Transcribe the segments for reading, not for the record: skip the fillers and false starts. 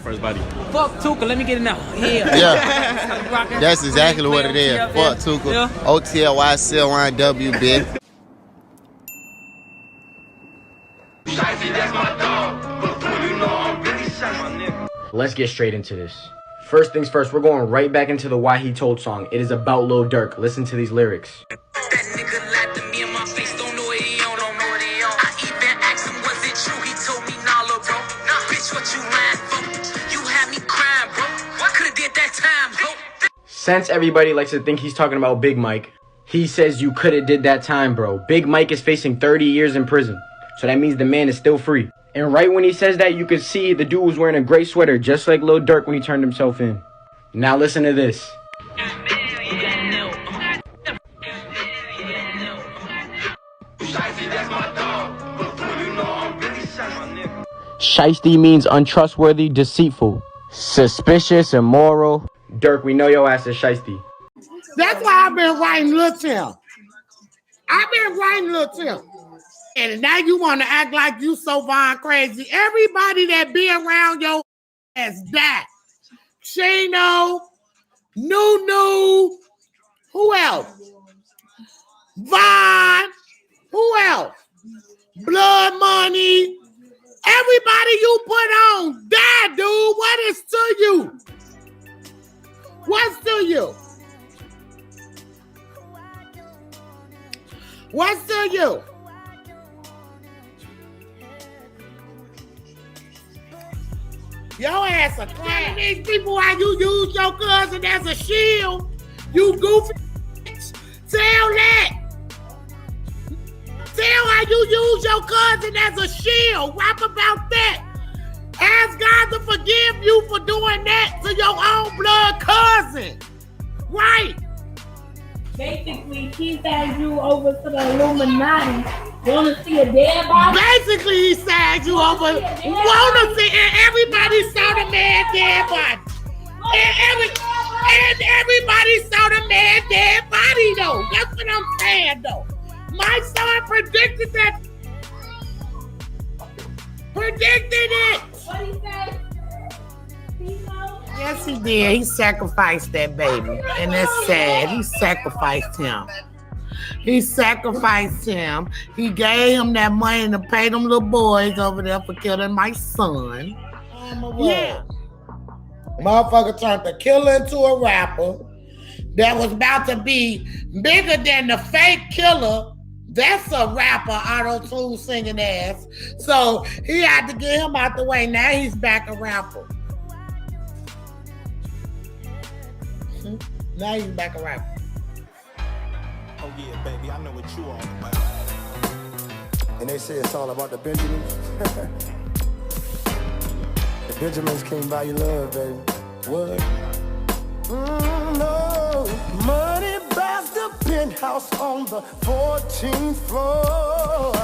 First body. Fuck Tuka, let me get it now. Yeah. Yeah. That's exactly what it is. Fuck Tuka. Yeah. OTLYCLYW, bitch. Let's get straight into this. First things first, we're going right back into the Why He Told song. It is about Lil Durk. Listen to these lyrics. That nigga lied to me in my face, don't know what he on, don't know what he on. I even asked him, was it true? He told me, nah, lil' bro. Nah, bitch, what you lying for? You had me crying, bro. What could've did that time, bro? Since everybody likes to think he's talking about Big Mike, he says you coulda did that time, bro. Big Mike is facing 30 years in prison, so that means the man is still free. And right when he says that, you can see the dude was wearing a gray sweater, just like Lil Durk when he turned himself in. Now listen to this. Shiesty means untrustworthy, deceitful, suspicious, immoral. Durk, we know your ass is shiesty. That's why I've been writing Lil Tim. I've been writing Lil Tim. And now you want to act like you so Von crazy. Everybody that be around your ass died. Shano, Nunu, who else? Von, who else? Blood Money. Everybody you put on died, dude. What is to you? What's to you? What's to you? Your ass a clown. These people, why you use your cousin as a shield, you goofy bitch. Tell that. Tell how you use your cousin as a shield. Rap about that. Ask God to forgive you for doing that to your own blood cousin. Right. Basically, he sends you over to the Illuminati. Want to see a dead body? Basically, he sends you over. Want to see, and everybody saw the man dead body. And everybody saw the man dead body, though. That's what I'm saying, though. My son predicted that. Predicted it. What he say? Yes, he did. He sacrificed that baby. And that's sad. He sacrificed him. He sacrificed him. He gave him that money to pay them little boys over there for killing my son. Yeah. Motherfucker turned the killer into a rapper that was about to be bigger than the fake killer. That's a rapper, auto-tune singing ass. So he had to get him out the way. Now he's back a rapper. Now he's back a rapper. Oh yeah, baby, I know what you all about. And they say it's all about the Benjamins. The Benjamins can't buy you love, baby. What? No. Money buys the penthouse on the 14th floor.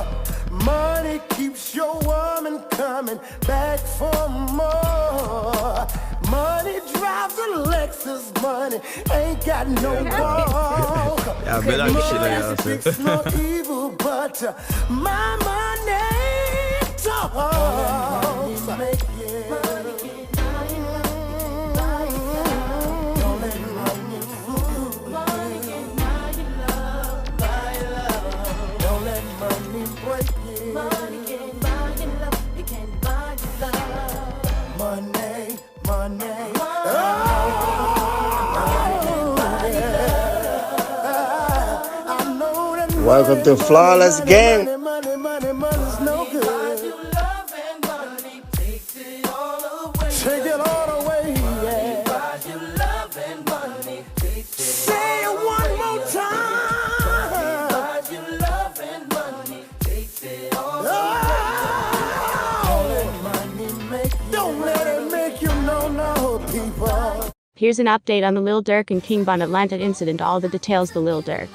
Money keeps your woman coming back for more. Money drives a Lexus, money ain't got no balls. Yeah, I bet I can shit like It's no evil, but my money talks. Don't let money fool you. Don't let money break you. Money can't buy your love. It can't buy your love. Money. Welcome to Flawless Gang. Money's no good. Take it all away, yeah. Say it one more time. Don't let it make you no people. Here's an update on the Lil Durk and King Von Atlanta incident. All the details. The Lil Durk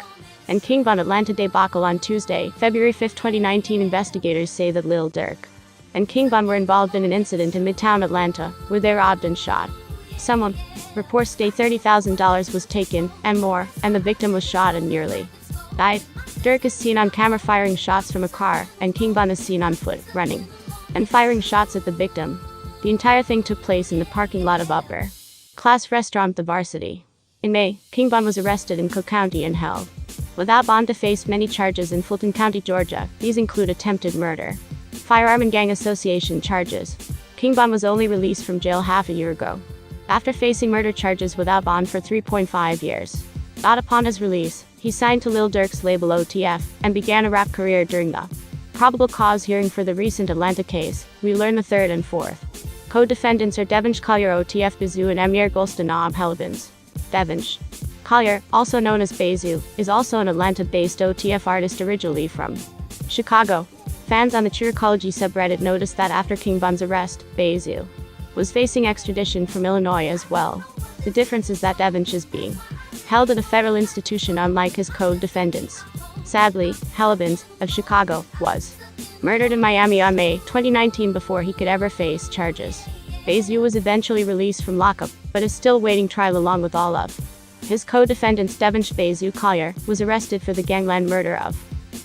and King Von Atlanta debacle on Tuesday, February 5, 2019. Investigators say that Lil Durk and King Von were involved in an incident in Midtown Atlanta, where they robbed and shot someone. Reports state $30,000 was taken, and more, and the victim was shot and nearly died. Durk is seen on camera firing shots from a car, and King Von is seen on foot, running and firing shots at the victim. The entire thing took place in the parking lot of upper class restaurant The Varsity. In May, King Von was arrested in Cook County and held without bond to face many charges in Fulton County, Georgia. These include attempted murder, firearm and gang association charges. King Von was only released from jail half a year ago, after facing murder charges without bond for 3.5 years. Not upon his release, he signed to Lil Durk's label OTF and began a rap career. During the probable cause hearing for the recent Atlanta case, we learned the third and fourth co-defendants are Devonsh Collier OTF Bazoo and Emir Golstanab Helibins. Devonsh Collier, also known as Bazoo, is also an Atlanta-based OTF artist originally from Chicago. Fans on the Cheercology subreddit noticed that after King Von's arrest, Bazoo was facing extradition from Illinois as well. The difference is that Devonsh is being held at a federal institution unlike his co-defendants. Sadly, Helibins, of Chicago, was murdered in Miami on May 2019 before he could ever face charges. Bazoo was eventually released from lockup, but is still waiting trial along with all of his co-defendants. Devonsh Bazoo Collier was arrested for the gangland murder of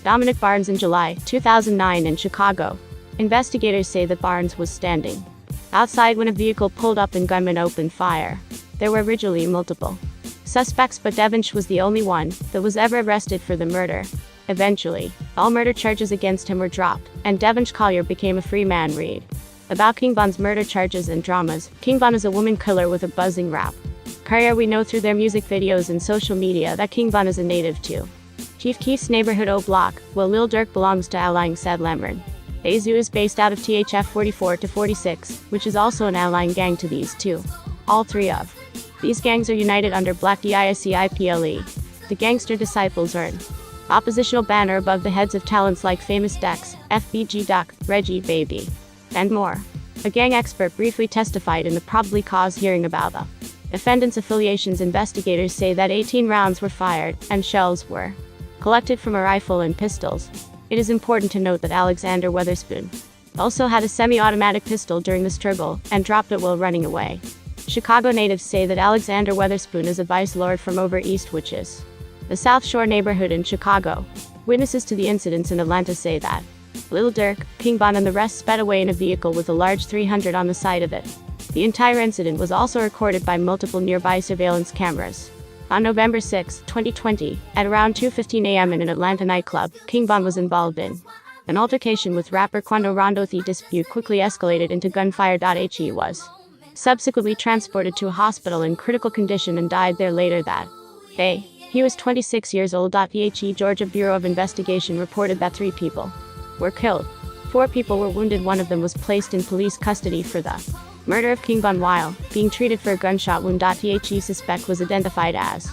Dominic Barnes in July 2009 in Chicago. Investigators say that Barnes was standing outside when a vehicle pulled up and gunmen opened fire. There were originally multiple suspects, but Devonsh was the only one that was ever arrested for the murder. Eventually, all murder charges against him were dropped, and Devonsh Collier became a free man. Read about King Von's murder charges and dramas. King Von is a woman killer with a buzzing rap career. We know through their music videos and social media that King Von is a native to Chief Keef's neighborhood O Block, while Lil Durk belongs to outlying Sad Lemron. Bazoo is based out of THF 44 to 46, which is also an outlying gang to these two. All three of these gangs are united under Black DISCIPLE. The Gangster Disciples are an oppositional banner above the heads of talents like Famous Dex, FBG Duck, Reggie Baby, and more. A gang expert briefly testified in the probable cause hearing about the defendants' affiliations. Investigators say that 18 rounds were fired, and shells were collected from a rifle and pistols. It is important to note that Alexander Weatherspoon also had a semi-automatic pistol during the struggle, and dropped it while running away. Chicago natives say that Alexander Weatherspoon is a vice lord from over east, which is the South Shore neighborhood in Chicago. Witnesses to the incidents in Atlanta say that Lil Durk, King Von and the rest sped away in a vehicle with a large 300 on the side of it. The entire incident was also recorded by multiple nearby surveillance cameras. On November 6, 2020, at around 2:15 a.m. in an Atlanta nightclub, King Von was involved in an altercation with rapper Quando Rondo. The dispute quickly escalated into gunfire. He was subsequently transported to a hospital in critical condition and died there later that day. He was 26 years old. The Georgia Bureau of Investigation reported that 3 people were killed. 4 people were wounded. One of them was placed in police custody for the murder of King Von while being treated for a gunshot wound. The suspect was identified as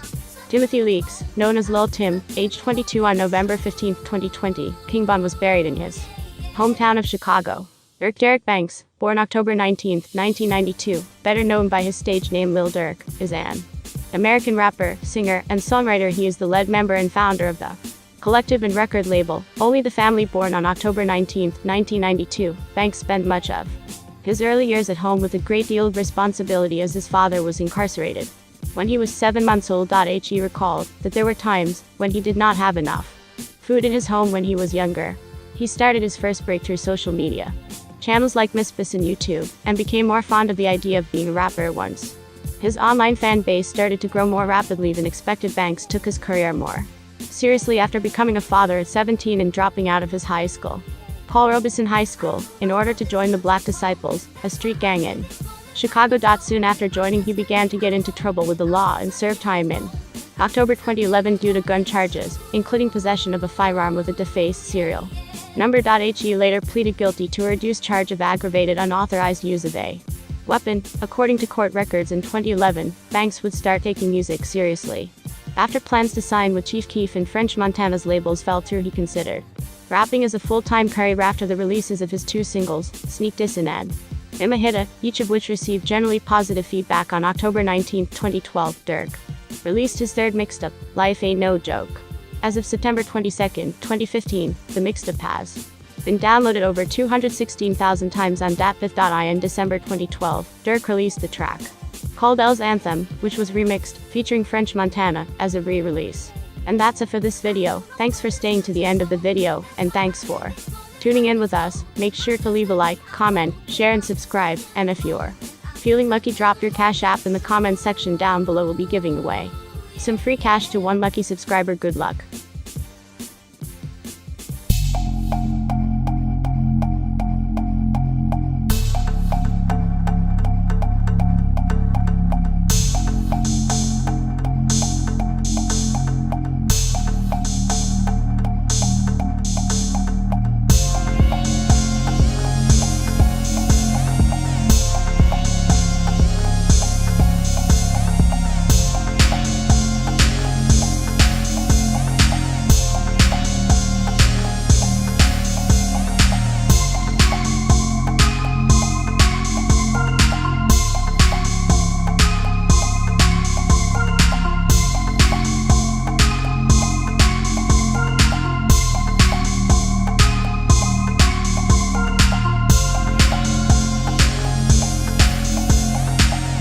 Timothy Leaks, known as Lil Tim, age 22. On November 15, 2020, King Von was buried in his hometown of Chicago. Derek Banks, born October 19, 1992, better known by his stage name Lil Durk, is an American rapper, singer, and songwriter. He is the lead member and founder of the collective and record label Only the Family. Born on October 19, 1992, Banks spent much of his early years at home with a great deal of responsibility as his father was incarcerated. When he was 7 months old, he recalled that there were times when he did not have enough food in his home when he was younger. He started his first break through social media channels like Misfits and YouTube, and became more fond of the idea of being a rapper once his online fan base started to grow more rapidly than expected. Banks took his career more seriously after becoming a father at 17 and dropping out of his high school, Paul Robeson High School, in order to join the Black Disciples, a street gang in Chicago. Soon after joining, he began to get into trouble with the law and served time in October 2011 due to gun charges, including possession of a firearm with a defaced serial number. He later pleaded guilty to a reduced charge of aggravated unauthorized use of a weapon. According to court records in 2011, Banks would start taking music seriously after plans to sign with Chief Keef and French Montana's labels fell through. He considered rapping as a full-time career after the releases of his 2 singles, Sneak Diss and I'm a Hitta, each of which received generally positive feedback. On October 19, 2012, Durk released his 3rd mixtape, Life Ain't No Joke. As of September 22, 2015, the mixtape has been downloaded over 216,000 times on datpiff.i. In December 2012, Durk released the track called L's Anthem, which was remixed, featuring French Montana, as a re-release. And that's it for this video. Thanks for staying to the end of the video, and thanks for tuning tuning in with us. Make sure to leave a like, comment, share and subscribe, and if you're feeling lucky, drop your Cash App in the comment section down below. We'll be giving away some free cash to one lucky subscriber. Good luck.